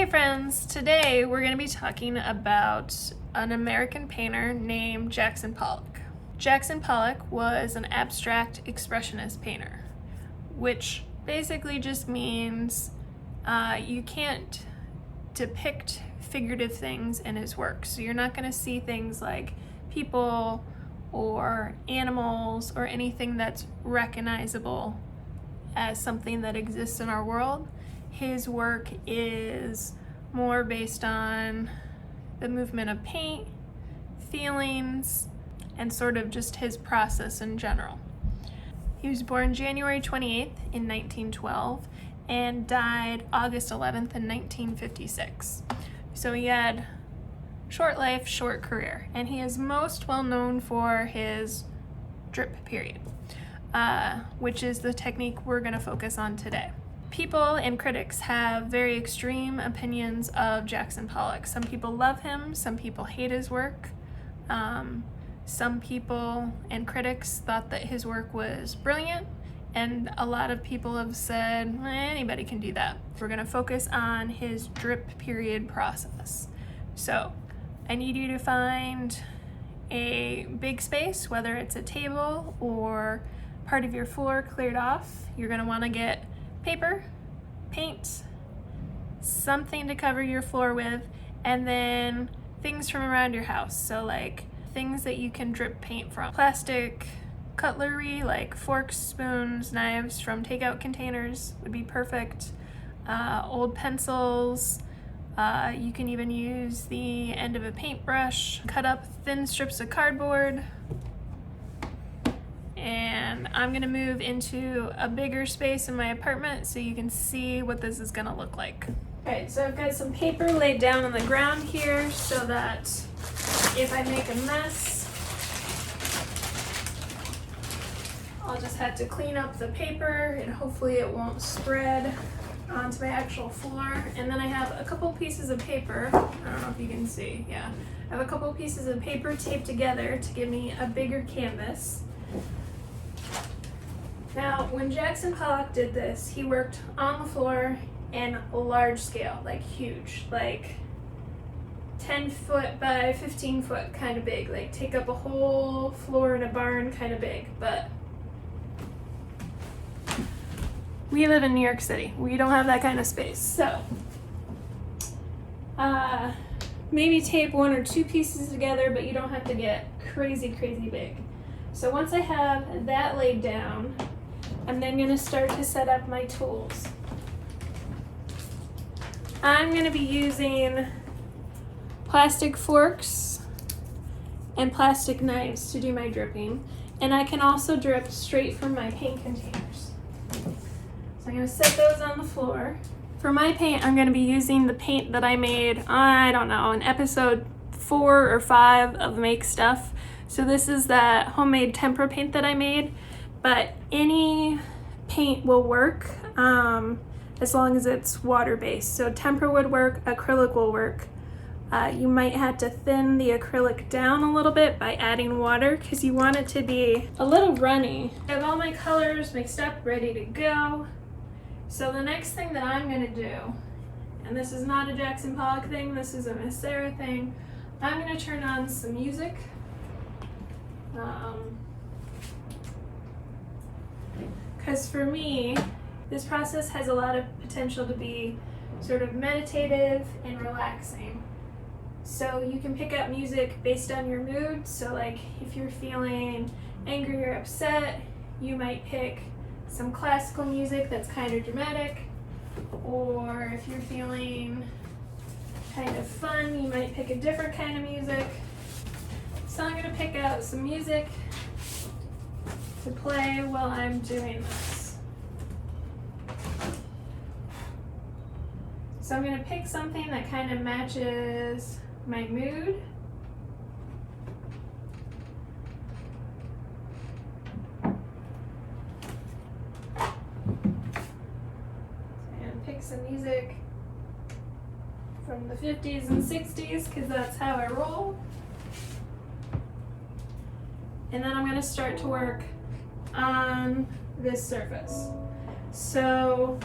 Hey friends, today we're going to be talking about an American painter named Jackson Pollock. Jackson Pollock was an abstract expressionist painter, which basically just means you can't depict figurative things in his work. So you're not going to see things like people or animals or anything that's recognizable as something that exists in our world. His work is more based on the movement of paint, feelings, and sort of just his process in general. He was born January 28th in 1912 and died August 11th in 1956. So he had short life, short career, and he is most well known for his drip period, which is the technique we're going to focus on today. People and critics have very extreme opinions of Jackson Pollock. Some people love him, some people hate his work. Some people and critics thought that his work was brilliant, and a lot of people have said, anybody can do that. We're going to focus on his drip period process. So I need you to find a big space, whether it's a table or part of your floor cleared off. You're going to want to get paper, paint, something to cover your floor with, and then things from around your house. So like things that you can drip paint from. Plastic cutlery like forks, spoons, knives from takeout containers would be perfect. Old pencils. You can even use the end of a paintbrush. Cut up thin strips of cardboard. And I'm gonna move into a bigger space in my apartment so you can see what this is gonna look like. Alright, so I've got some paper laid down on the ground here so that if I make a mess, I'll just have to clean up the paper and hopefully it won't spread onto my actual floor. And then I have a couple pieces of paper, I don't know if you can see, yeah. I have a couple pieces of paper taped together to give me a bigger canvas. Now, when Jackson Pollock did this, he worked on the floor in a large scale, like huge, like 10 foot by 15 foot kind of big, like take up a whole floor in a barn kind of big. But we live in New York City. We don't have that kind of space. So maybe tape one or two pieces together, but you don't have to get crazy big. So once I have that laid down, I'm then going to start to set up my tools. I'm going to be using plastic forks and plastic knives to do my dripping, and I can also drip straight from my paint containers. So I'm going to set those on the floor. For my paint, I'm going to be using the paint that I made, I don't know, in episode 4 or 5 of Make Stuff. So this is that homemade tempera paint that I made, but any paint will work as long as it's water-based. So tempera would work, acrylic will work. You might have to thin the acrylic down a little bit by adding water because you want it to be a little runny. I have all my colors mixed up, ready to go. So the next thing that I'm going to do, and this is not a Jackson Pollock thing, this is a Miss Sarah thing, I'm going to turn on some music. Because for me, this process has a lot of potential to be sort of meditative and relaxing. So you can pick up music based on your mood. So like if you're feeling angry or upset, you might pick some classical music that's kind of dramatic. Or if you're feeling kind of fun, you might pick a different kind of music. So I'm going to pick out some music to play while I'm doing this. So I'm going to pick something that kind of matches my mood. And pick some music from the 50s and 60s because that's how I roll. And then I'm going to start to work on this surface. So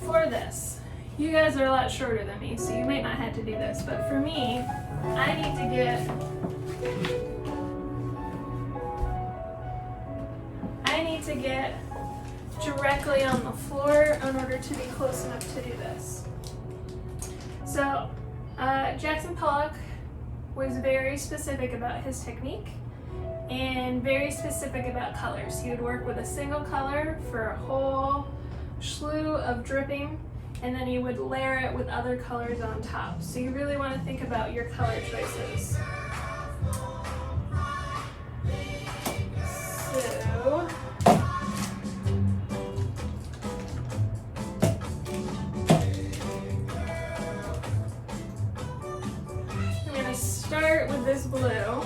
for this, You guys are a lot shorter than me, so you might not have to do this, but for me, I need to get directly on the floor in order to be close enough to do this. So Jackson Pollock was very specific about his technique and very specific about colors. He would work with a single color for a whole slew of dripping, and then he would layer it with other colors on top. So you really want to think about your color choices. So I'm going to start with this blue.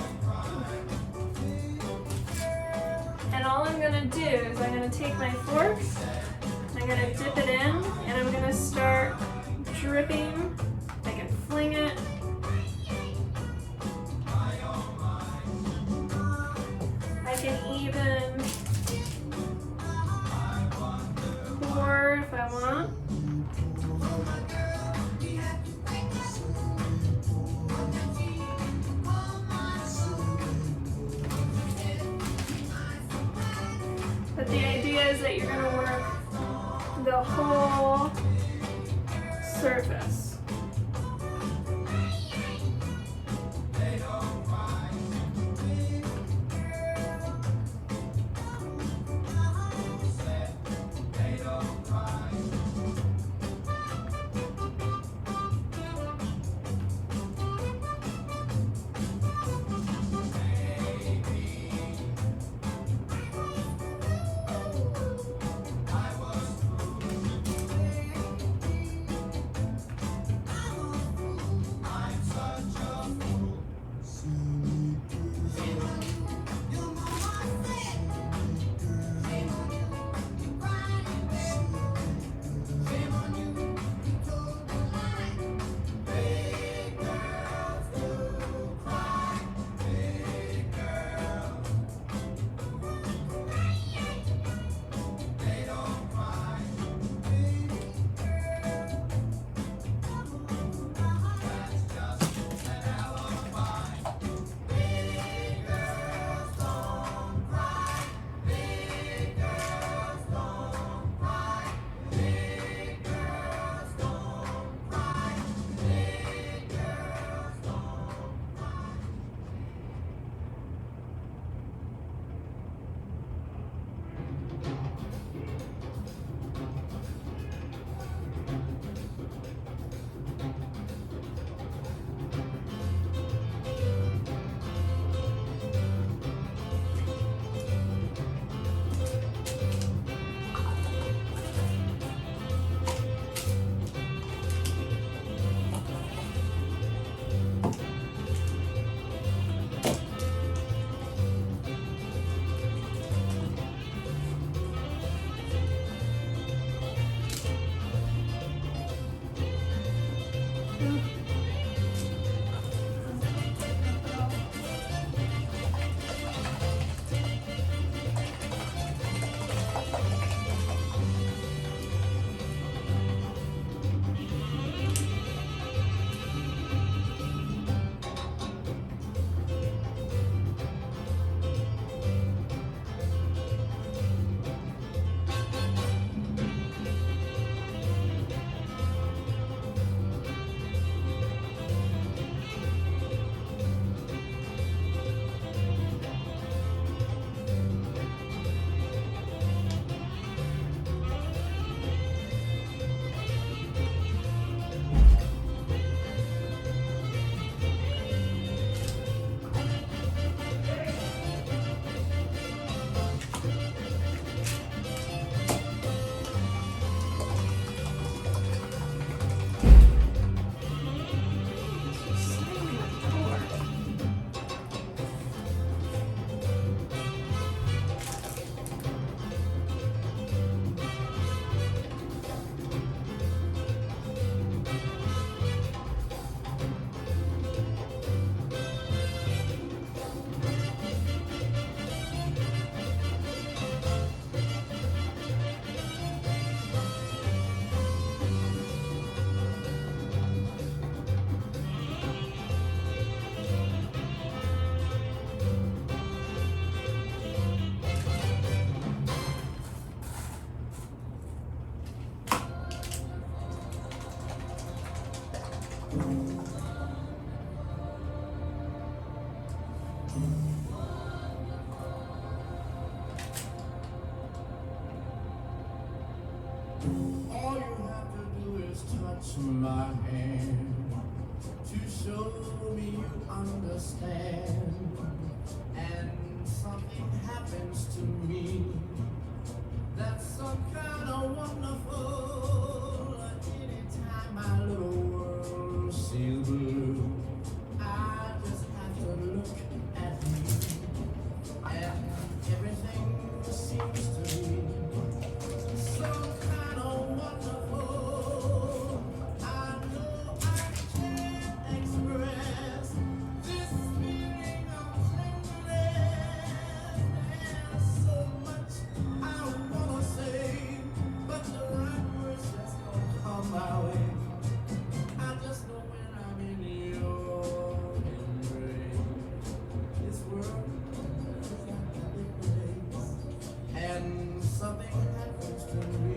And all I'm going to do is I'm going to take my fork, I'm going to dip it in, and I'm going to start dripping. I can fling it. I can even pour if I want. But the idea is that you're going to work the whole surface. All you have to do is touch my hand to show me you understand. And something happens to me that's some kind of wonderful. Anytime my little world seems blue, I just have to look at you, and everything seems to be some kind of wonderful. I know I can't express this feeling of tenderness. There's so much I wanna say, but the right words just don't come my way. I just know when I'm in your embrace, this world is a happy place, and something happens to me.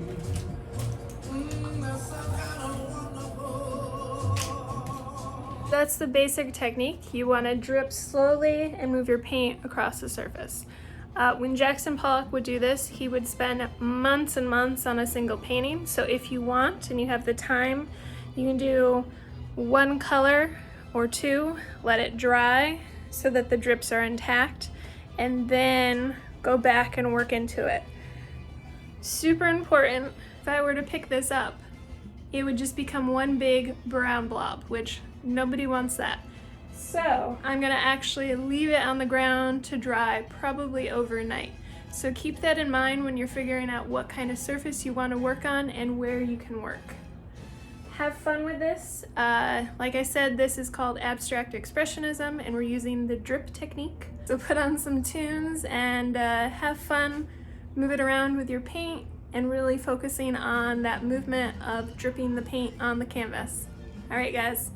That's some kind of wonderful. That's the basic technique. You want to drip slowly and move your paint across the surface. When Jackson Pollock would do this, he would spend months and months on a single painting. So if you want and you have the time, you can do one color or two, let it dry so that the drips are intact, and then go back and work into it. Super important. If I were to pick this up, it would just become one big brown blob, which nobody wants that. So I'm gonna actually leave it on the ground to dry, probably overnight. So keep that in mind when you're figuring out what kind of surface you want to work on and where you can work. Have fun with this. Like I said, this is called abstract expressionism, and we're using the drip technique. So put on some tunes and have fun, move it around with your paint, and really focusing on that movement of dripping the paint on the canvas. All right, guys.